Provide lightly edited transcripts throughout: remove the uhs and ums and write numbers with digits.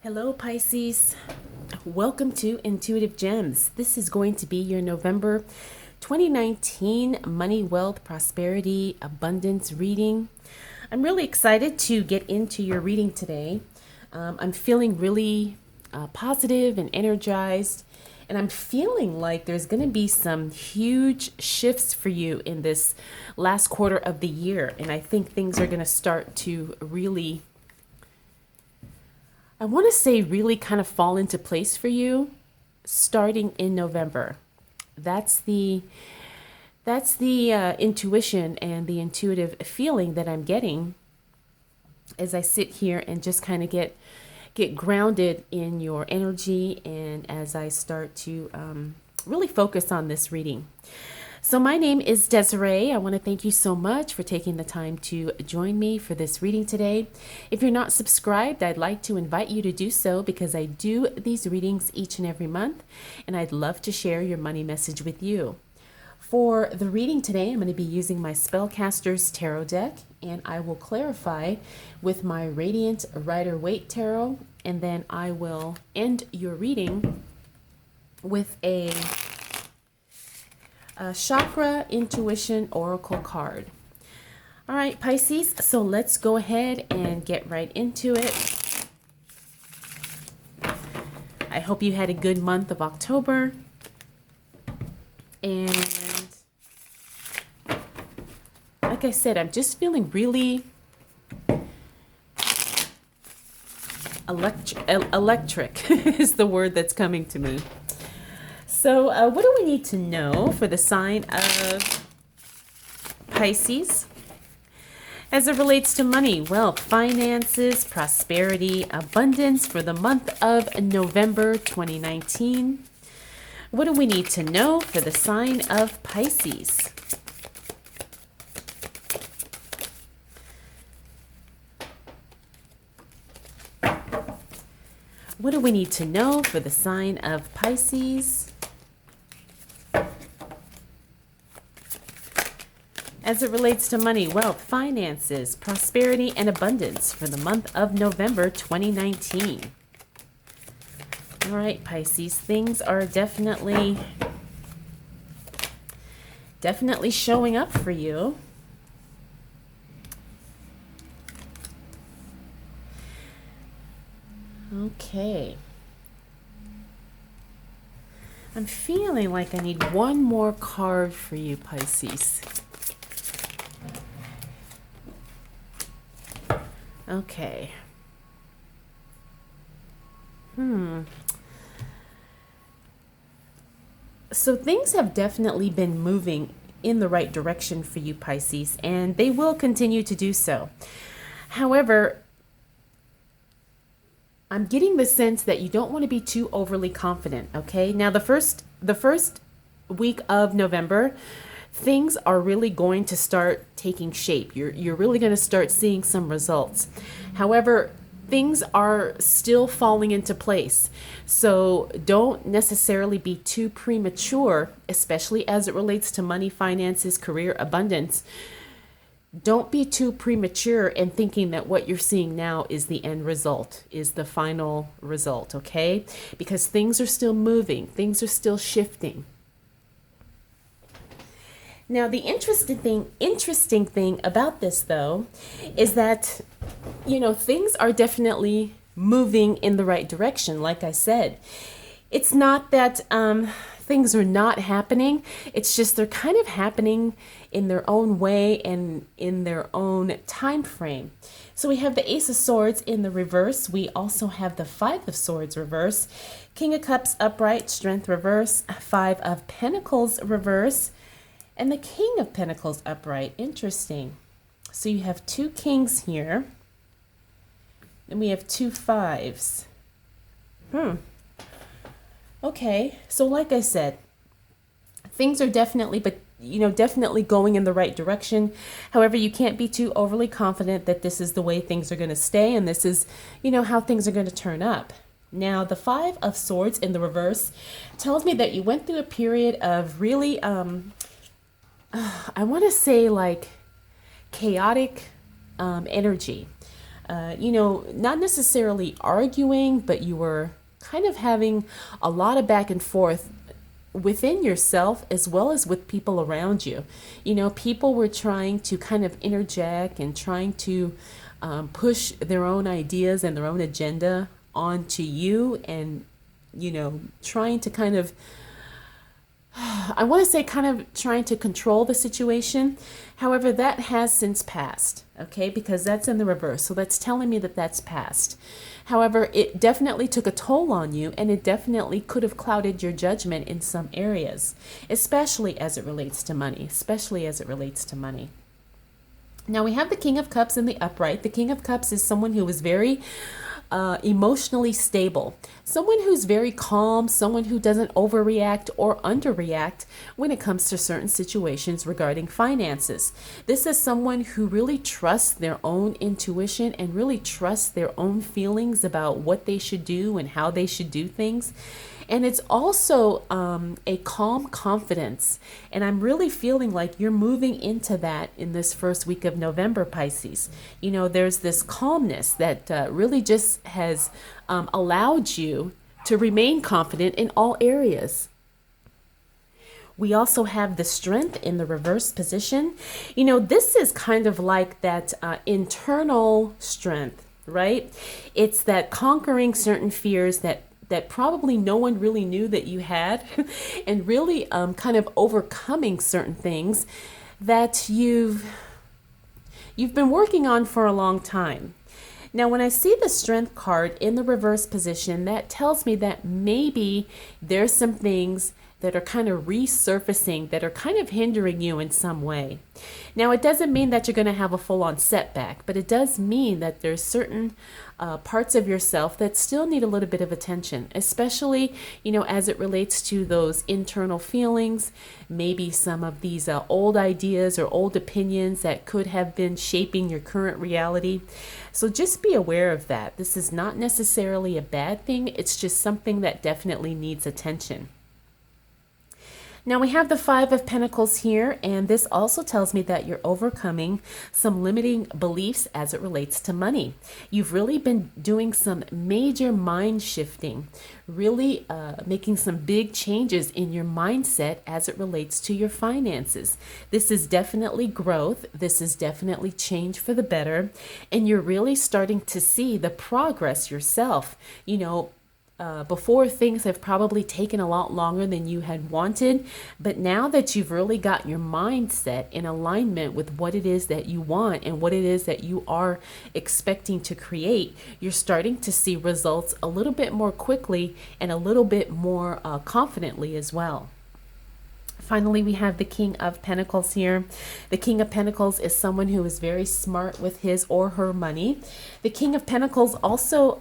Hello, Pisces. Welcome to Intuitive Gems. This is going to be your November 2019 money, wealth, prosperity, abundance reading. I'm really excited to get into your reading today. I'm feeling really positive and energized, and I'm feeling like there's going to be some huge shifts for you in this last quarter of the year. And I think things are going to start to really, I want to say, really kind of fall into place for you starting in November. That's the intuition and the intuitive feeling that I'm getting as I sit here and just kind of get grounded in your energy, and as I start to really focus on this reading. So my name is Desiree. I want to thank you so much for taking the time to join me for this reading today. If you're not subscribed, I'd like to invite you to do so because I do these readings each and every month, and I'd love to share your money message with you. For the reading today, I'm going to be using my Spellcaster's Tarot deck, and I will clarify with my Radiant Rider-Waite Tarot, and then I will end your reading with a Chakra Intuition Oracle card. All right, Pisces, so let's go ahead and get right into it. I hope you had a good month of October. And like I said, I'm just feeling really electric is the word that's coming to me. So what do we need to know for the sign of Pisces as it relates to money, wealth, finances, prosperity, abundance for the month of November 2019? What do we need to know for the sign of Pisces? What do we need to know for the sign of Pisces as it relates to money, wealth, finances, prosperity, and abundance for the month of November 2019? All right, Pisces, things are definitely showing up for you. Okay. I'm feeling like I need one more card for you, Pisces. Okay. So things have definitely been moving in the right direction for you, Pisces, and they will continue to do so. However, I'm getting the sense that you don't want to be too overly confident, okay? Now, the first week of November, things are really going to start taking shape. You're really going to start seeing some results. However, things are still falling into place. So don't necessarily be too premature, especially as it relates to money, finances, career, abundance. Don't be too premature in thinking that what you're seeing now is the end result, is the final result, okay? Because things are still moving, things are still shifting. Now, the interesting thing about this, though, is that, things are definitely moving in the right direction. Like I said, it's not that things are not happening. It's just they're kind of happening in their own way and in their own time frame. So we have the Ace of Swords in the reverse. We also have the Five of Swords reverse, King of Cups upright, Strength reverse, Five of Pentacles reverse, and the King of Pentacles upright. Interesting. So you have two kings here, and we have two fives. Okay, so like I said, things are definitely going in the right direction. However, you can't be too overly confident that this is the way things are going to stay and this is, how things are going to turn up. Now, the Five of Swords in the reverse tells me that you went through a period of really, I want to say like chaotic energy. you know, not necessarily arguing, but you were kind of having a lot of back and forth within yourself as well as with people around you. You know, people were trying to kind of interject and trying to push their own ideas and their own agenda onto you, and, you know, trying to kind of, I want to say, kind of trying to control the situation. However, that has since passed, okay, because that's in the reverse. So that's telling me that that's passed. However, it definitely took a toll on you, and it definitely could have clouded your judgment in some areas, especially as it relates to money, especially as it relates to money. Now we have the King of Cups in the upright. The King of Cups is someone who is very emotionally stable, someone who's very calm, someone who doesn't overreact or underreact when it comes to certain situations regarding finances. This is someone who really trusts their own intuition and really trusts their own feelings about what they should do and how they should do things. And it's also a calm confidence. And I'm really feeling like you're moving into that in this first week of November, Pisces. You know, there's this calmness that really just has allowed you to remain confident in all areas. We also have the Strength in the reverse position. You know, this is kind of like that internal strength, right? It's that conquering certain fears that probably no one really knew that you had, and really kind of overcoming certain things that you've been working on for a long time. Now, when I see the Strength card in the reverse position, that tells me that maybe there's some things that are kind of resurfacing that are kind of hindering you in some way. Now, it doesn't mean that you're going to have a full-on setback, but it does mean that there's certain parts of yourself that still need a little bit of attention, especially, you know, as it relates to those internal feelings, maybe some of these old ideas or old opinions that could have been shaping your current reality. So just be aware of that. This is not necessarily a bad thing. It's just something that definitely needs attention. Now we have the Five of Pentacles here, and this also tells me that you're overcoming some limiting beliefs as it relates to money. You've really been doing some major mind shifting, really making some big changes in your mindset as it relates to your finances. This is definitely growth. This is definitely change for the better, and you're really starting to see the progress yourself. You know, before, things have probably taken a lot longer than you had wanted, but now that you've really got your mindset in alignment with what it is that you want and what it is that you are expecting to create, you're starting to see results a little bit more quickly and a little bit more confidently as well. Finally, we have the King of Pentacles here. The King of Pentacles is someone who is very smart with his or her money. The King of Pentacles also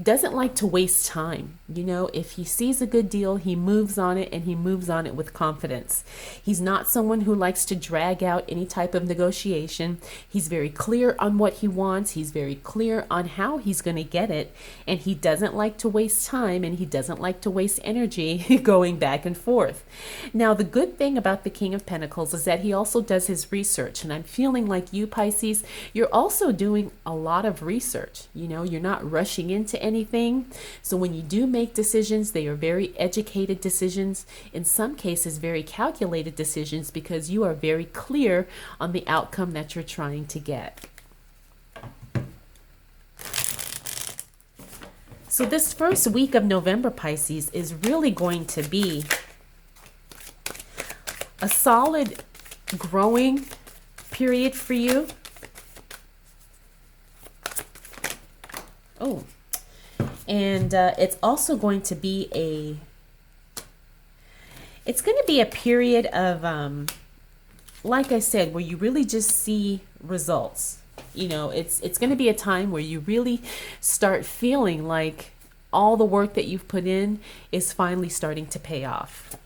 doesn't like to waste time. You know, if he sees a good deal, he moves on it, and he moves on it with confidence. He's not someone who likes to drag out any type of negotiation. He's very clear on what he wants. He's very clear on how he's going to get it, and he doesn't like to waste time, and he doesn't like to waste energy going back and forth. Now, the good thing about the King of Pentacles is that he also does his research, and I'm feeling like you, Pisces, you're also doing a lot of research. You know, you're not rushing into anything. So when you do make decisions, they are very educated decisions, in some cases very calculated decisions, because you are very clear on the outcome that you're trying to get. So this first week of November, Pisces, is really going to be a solid growing period for you. Oh, and it's also going to be a period of, like I said, where you really just see results. You know, it's going to be a time where you really start feeling like all the work that you've put in is finally starting to pay off.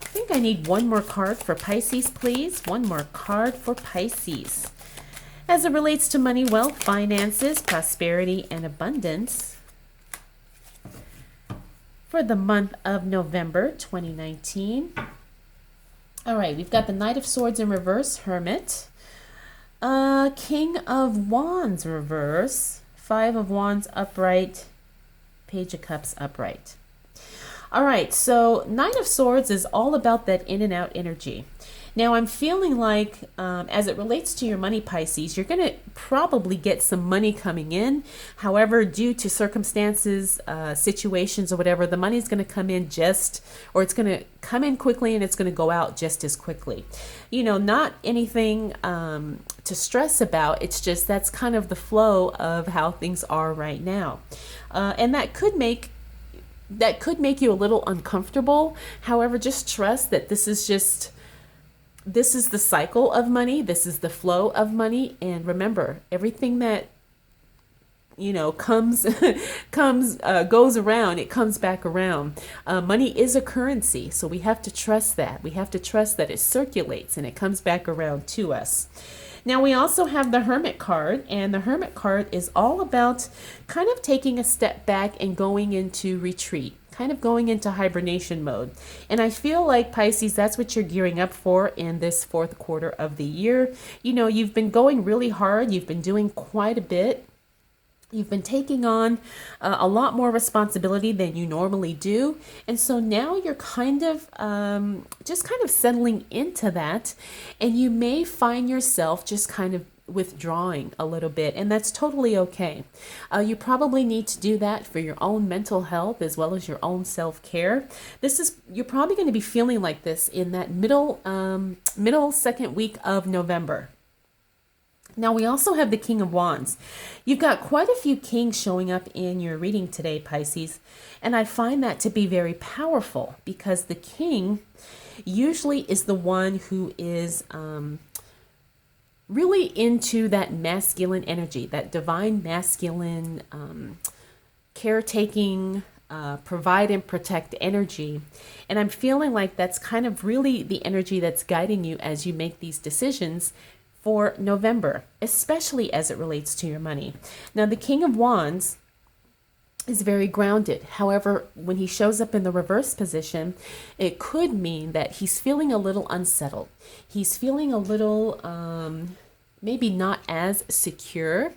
I think I need one more card for Pisces, please. One more card for Pisces. As it relates to money, wealth, finances, prosperity, and abundance for the month of November 2019. All right, we've got the Knight of Swords in reverse, Hermit. King of Wands reverse, Five of Wands upright, Page of Cups upright. All right, so Nine of Swords is all about that in and out energy. Now, I'm feeling like, as it relates to your money, Pisces, you're going to probably get some money coming in. However, due to circumstances, situations, or whatever, the money is going to come in or it's going to come in quickly and it's going to go out just as quickly. Not anything to stress about. It's just that's kind of the flow of how things are right now. And that could make you a little uncomfortable. However, just trust that this is the cycle of money. This is the flow of money. And remember, everything that, comes, goes around, it comes back around. Money is a currency. So we have to trust that. We have to trust that it circulates and it comes back around to us. Now, we also have the Hermit card, and the Hermit card is all about kind of taking a step back and going into retreat, kind of going into hibernation mode. And I feel like, Pisces, that's what you're gearing up for in this fourth quarter of the year. You've been going really hard. You've been doing quite a bit. You've been taking on a lot more responsibility than you normally do. And so now you're kind of just kind of settling into that. And you may find yourself just kind of withdrawing a little bit. And that's totally okay. You probably need to do that for your own mental health as well as your own self-care. You're probably going to be feeling like this in that middle second week of November. Now, we also have the King of Wands. You've got quite a few kings showing up in your reading today, Pisces. And I find that to be very powerful because the king usually is the one who is really into that masculine energy, that divine masculine caretaking, provide and protect energy. And I'm feeling like that's kind of really the energy that's guiding you as you make these decisions for November, especially as it relates to your money. Now, the King of Wands is very grounded. However, when he shows up in the reverse position, it could mean that he's feeling a little unsettled. He's feeling a little maybe not as secure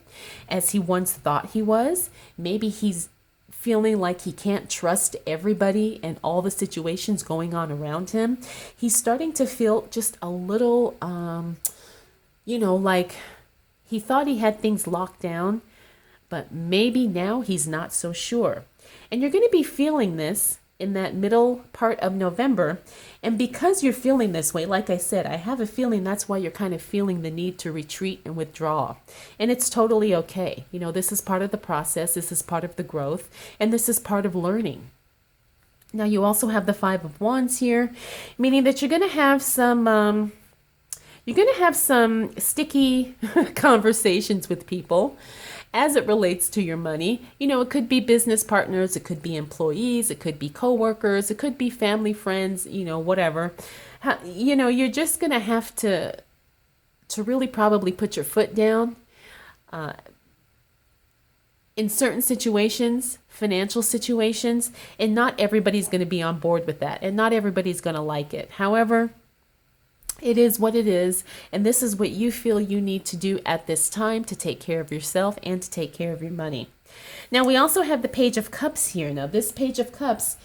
as he once thought he was. Maybe he's feeling like he can't trust everybody and all the situations going on around him. He's starting to feel just a little like he thought he had things locked down, but maybe now he's not so sure. And you're going to be feeling this in that middle part of November. And because you're feeling this way, like I said, I have a feeling that's why you're kind of feeling the need to retreat and withdraw. And it's totally okay. This is part of the process. This is part of the growth. And this is part of learning. Now, you also have the Five of Wands here, meaning that you're going to have some sticky conversations with people as it relates to your money. It could be business partners, it could be employees, it could be coworkers, it could be family, friends, whatever. You're just going to have to really probably put your foot down in certain situations, financial situations, and not everybody's going to be on board with that, and not everybody's going to like it. However, it is what it is, and this is what you feel you need to do at this time to take care of yourself and to take care of your money. Now, we also have the Page of Cups here. Now, this Page of Cups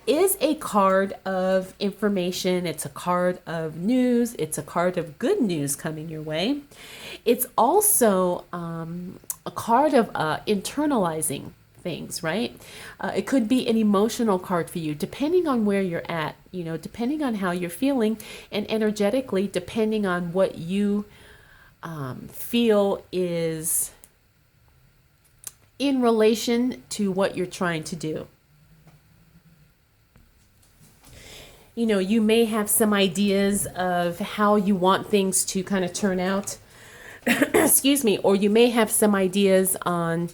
is a card of information. It's a card of news. It's a card of good news coming your way. It's also a card of internalizing things, right? It could be an emotional card for you, depending on where you're at, depending on how you're feeling, and energetically, depending on what you feel is in relation to what you're trying to do. You may have some ideas of how you want things to kind of turn out, excuse me, or you may have some ideas on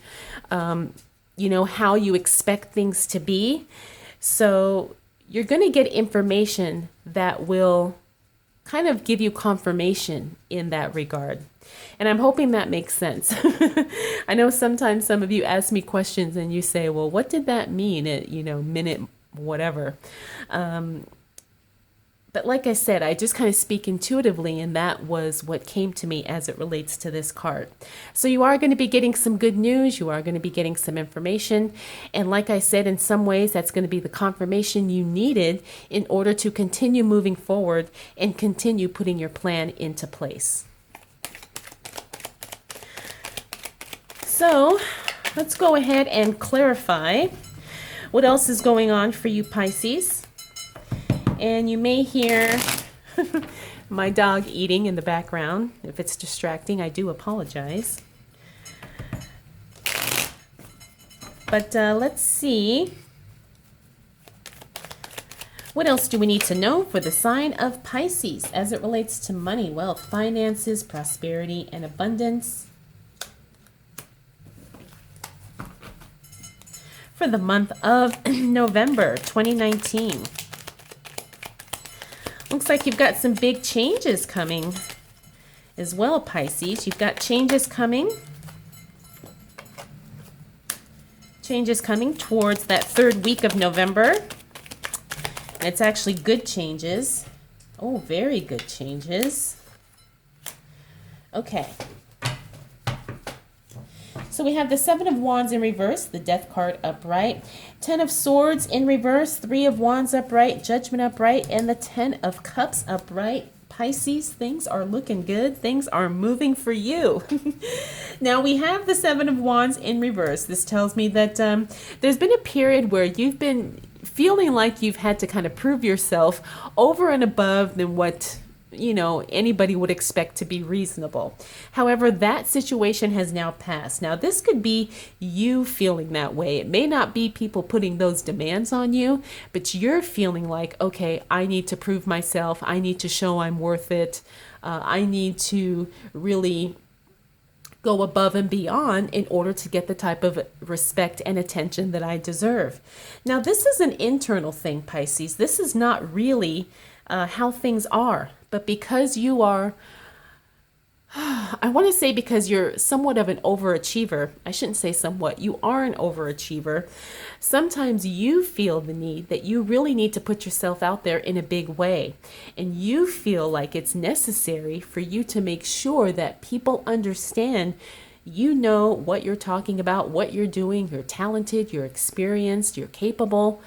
how you expect things to be. So you're going to get information that will kind of give you confirmation in that regard. And I'm hoping that makes sense. I know sometimes some of you ask me questions and you say, well, what did that mean at, minute whatever? But But like I said, I just kind of speak intuitively, and that was what came to me as it relates to this card. So you are going to be getting some good news. You are going to be getting some information. And like I said, in some ways, that's going to be the confirmation you needed in order to continue moving forward and continue putting your plan into place. So let's go ahead and clarify what else is going on for you, Pisces. And you may hear my dog eating in the background. If it's distracting, I do apologize. But let's see. What else do we need to know for the sign of Pisces as it relates to money, wealth, finances, prosperity, and abundance for the month of November 2019? Looks like you've got some big changes coming as well, Pisces. You've got changes coming. Changes coming towards that third week of November. And it's actually good changes. Oh, very good changes. Okay. So we have the Seven of Wands in reverse, the Death card upright, Ten of Swords in reverse, Three of Wands upright, Judgment upright, and the Ten of Cups upright. Pisces, things are looking good. Things are moving for you. Now we have the Seven of Wands in reverse. This tells me that there's been a period where you've been feeling like you've had to kind of prove yourself over and above than what anybody would expect to be reasonable. However, that situation has now passed. Now, this could be you feeling that way. It may not be people putting those demands on you, but you're feeling like, okay, I need to prove myself. I need to show I'm worth it. I need to really go above and beyond in order to get the type of respect and attention that I deserve. Now, this is an internal thing, Pisces. This is not really how things are. But because you are, I want to say because you're somewhat of an overachiever, I shouldn't say somewhat, you are an overachiever. Sometimes you feel the need that you really need to put yourself out there in a big way. And you feel like it's necessary for you to make sure that people understand you know what you're talking about, what you're doing, you're talented, you're experienced, you're capable.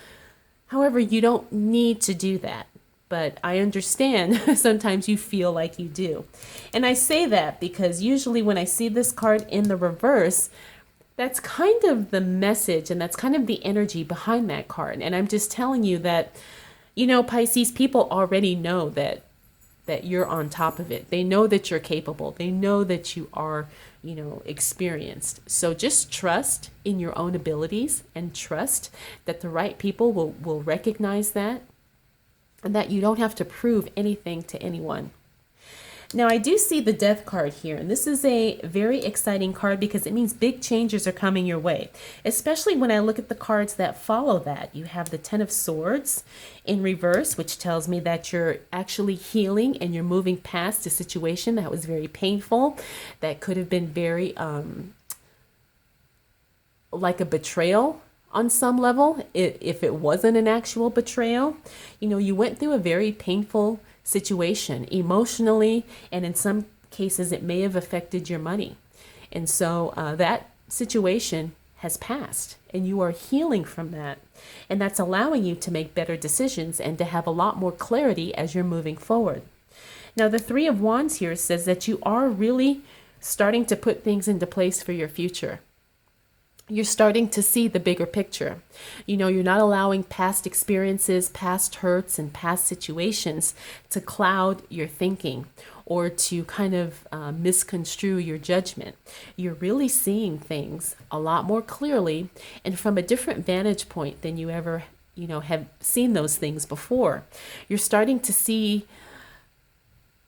However, you don't need to do that. But I understand sometimes you feel like you do. And I say that because usually when I see this card in the reverse, that's kind of the message and that's kind of the energy behind that card. And I'm just telling you that, Pisces, people already know that you're on top of it. They know that you're capable. They know that you are, experienced. So just trust in your own abilities and trust that the right people will recognize that. And that you don't have to prove anything to anyone. Now, I do see the Death card here, and this is a very exciting card because it means big changes are coming your way, especially when I look at the cards that follow that. You have the Ten of Swords in reverse, which tells me that you're actually healing and you're moving past a situation that was very painful, that could have been very like a betrayal. On some level, if it wasn't an actual betrayal, you went through a very painful situation emotionally, and in some cases, it may have affected your money. And so that situation has passed, and you are healing from that. And that's allowing you to make better decisions and to have a lot more clarity as you're moving forward. Now, the Three of Wands here says that you are really starting to put things into place for your future. You're starting to see the bigger picture. You're not allowing past experiences, past hurts, and past situations to cloud your thinking or to kind of misconstrue your judgment. You're really seeing things a lot more clearly and from a different vantage point than you ever, have seen those things before. You're starting to see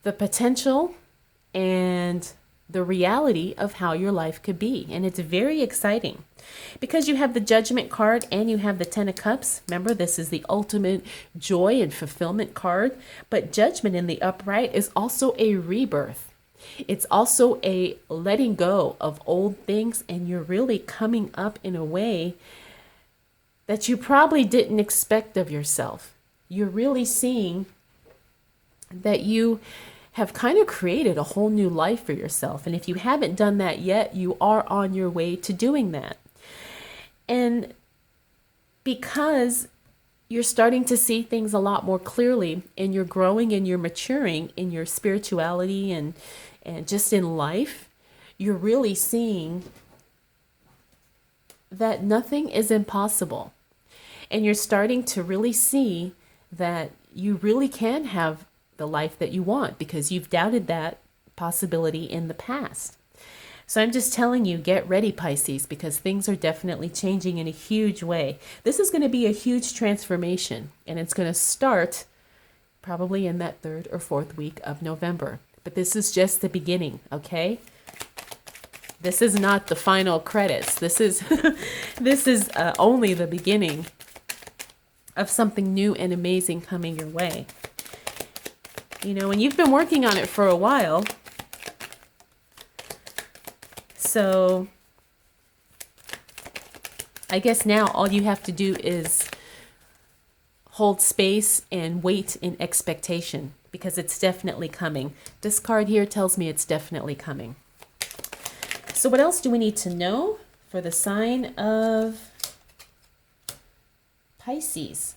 the potential and the reality of how your life could be. And it's very exciting because you have the Judgment card and you have the Ten of Cups. Remember, this is the ultimate joy and fulfillment card. But Judgment in the upright is also a rebirth. It's also a letting go of old things, and you're really coming up in a way that you probably didn't expect of yourself. You're really seeing that you have kind of created a whole new life for yourself. And if you haven't done that yet, you are on your way to doing that. And because you're starting to see things a lot more clearly, and you're growing and you're maturing in your spirituality and just in life, you're really seeing that nothing is impossible. And you're starting to really see that you really can have the life that you want, because you've doubted that possibility in the past. So I'm just telling you, get ready, Pisces, because things are definitely changing in a huge way. This is going to be a huge transformation, and it's going to start probably in that 3rd or 4th week of November. But this is just the beginning, okay? This is not the final credits. This is this is only the beginning of something new and amazing coming your way. You know, and you've been working on it for a while. So I guess now all you have to do is hold space and wait in expectation, because it's definitely coming. This card here tells me it's definitely coming. So what else do we need to know for the sign of Pisces?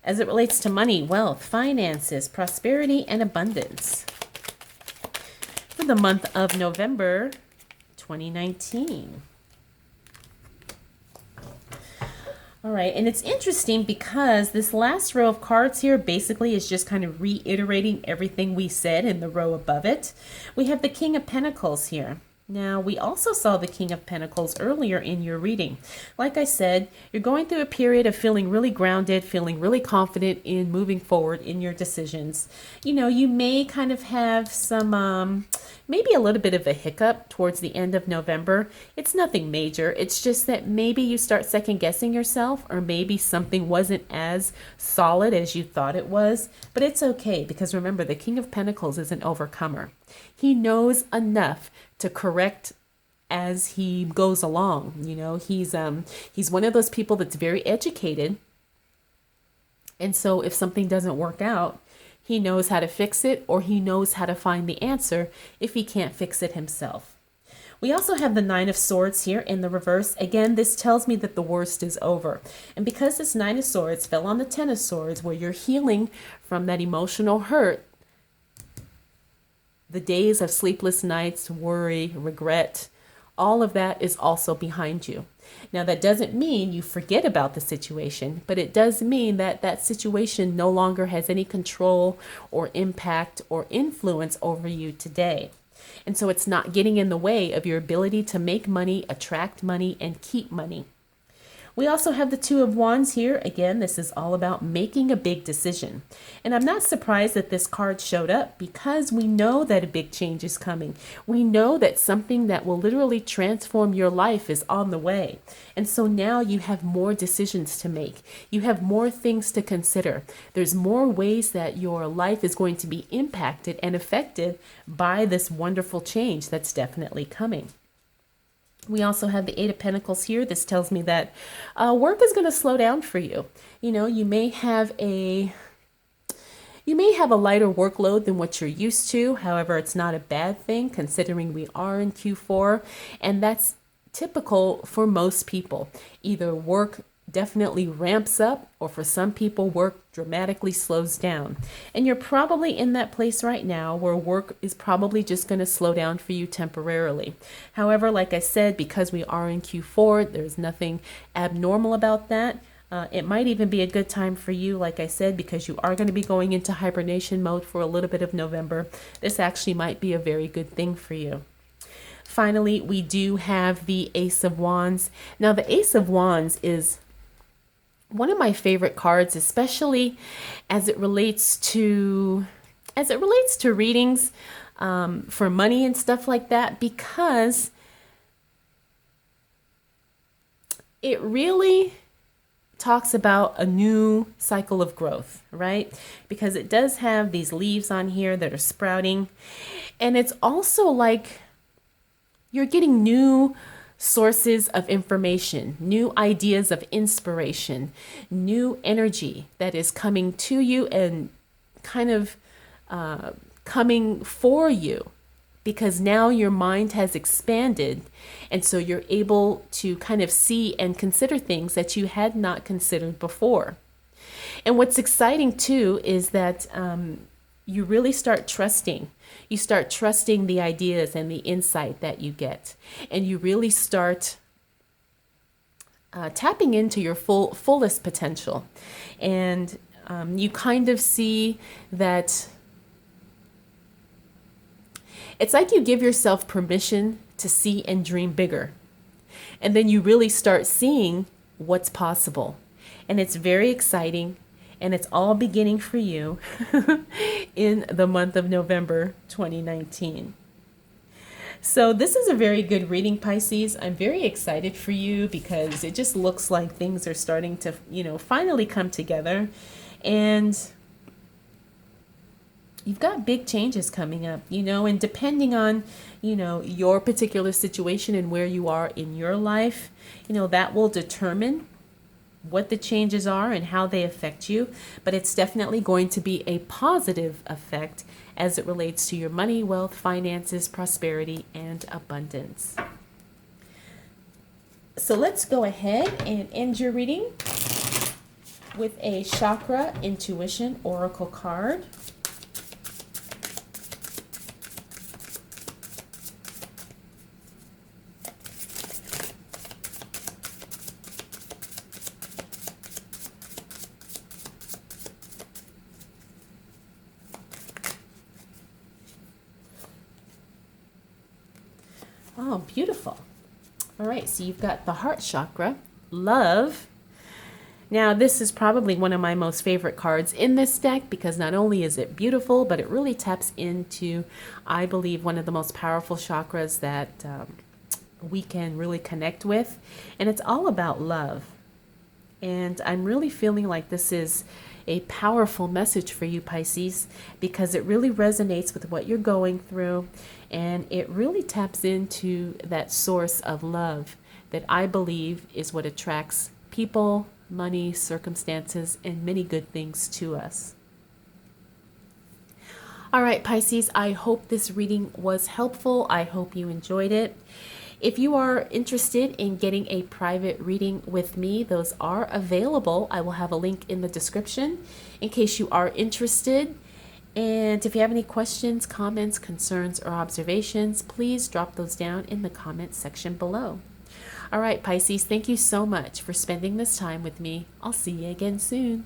As it relates to money, wealth, finances, prosperity, and abundance for the month of November 2019. All right, and it's interesting because this last row of cards here basically is just kind of reiterating everything we said in the row above it. We have the King of Pentacles here. Now, we also saw the King of Pentacles earlier in your reading. Like I said, you're going through a period of feeling really grounded, feeling really confident in moving forward in your decisions. You know, you may kind of have some, maybe a little bit of a hiccup towards the end of November. It's nothing major. It's just that maybe you start second guessing yourself, or maybe something wasn't as solid as you thought it was. But it's okay, because remember, the King of Pentacles is an overcomer. He knows enough to correct as he goes along. You know, he's one of those people that's very educated. And so if something doesn't work out, he knows how to fix it, or he knows how to find the answer if he can't fix it himself. We also have the Nine of Swords here in the reverse. Again, this tells me that the worst is over. And because this Nine of Swords fell on the Ten of Swords, where you're healing from that emotional hurt, the days of sleepless nights, worry, regret, all of that is also behind you. Now, that doesn't mean you forget about the situation, but it does mean that that situation no longer has any control or impact or influence over you today. And so it's not getting in the way of your ability to make money, attract money, and keep money. We also have the Two of Wands here. Again, this is all about making a big decision. And I'm not surprised that this card showed up, because we know that a big change is coming. We know that something that will literally transform your life is on the way. And so now you have more decisions to make. You have more things to consider. There's more ways that your life is going to be impacted and affected by this wonderful change that's definitely coming. We also have the Eight of Pentacles here. This tells me that work is going to slow down for you. You know, you may have a lighter workload than what you're used to. However, it's not a bad thing, considering we are in Q4, and that's typical for most people. Either work definitely ramps up, or for some people, work dramatically slows down. And you're probably in that place right now where work is probably just going to slow down for you temporarily. However, like I said, because we are in Q4, there's nothing abnormal about that. It might even be a good time for you, like I said, because you are going to be going into hibernation mode for a little bit of November. This actually might be a very good thing for you. Finally, we do have the Ace of Wands. Now, the Ace of Wands is one of my favorite cards, especially as it relates to readings for money and stuff like that, because it really talks about a new cycle of growth, right? Because it does have these leaves on here that are sprouting, and it's also like you're getting new sources of information, new ideas of inspiration, new energy that is coming to you, and kind of coming for you, because now your mind has expanded, and so you're able to kind of see and consider things that you had not considered before. And what's exciting too is that you really start trusting. You start trusting the ideas and the insight that you get, and you really start tapping into your fullest potential. And you kind of see that it's like you give yourself permission to see and dream bigger. And then you really start seeing what's possible. And it's very exciting. And it's all beginning for you in the month of November 2019. So this is a very good reading, Pisces. I'm very excited for you because it just looks like things are starting to, finally come together. And you've got big changes coming up, and depending on, your particular situation and where you are in your life, that will determine what the changes are and how they affect you. But it's definitely going to be a positive effect as it relates to your money, wealth, finances, prosperity, and abundance. So let's go ahead and end your reading with a chakra intuition oracle card. Oh, beautiful. All right, so you've got the heart chakra, love. Now, this is probably one of my most favorite cards in this deck because not only is it beautiful, but it really taps into, I believe, one of the most powerful chakras that we can really connect with. And it's all about love. And I'm really feeling like this is a powerful message for you, Pisces, because it really resonates with what you're going through, and it really taps into that source of love that I believe is what attracts people, money, circumstances, and many good things to us. All right, Pisces, I hope this reading was helpful. I hope you enjoyed it. If you are interested in getting a private reading with me, those are available. I will have a link in the description in case you are interested. And if you have any questions, comments, concerns, or observations, please drop those down in the comment section below. All right, Pisces, thank you so much for spending this time with me. I'll see you again soon.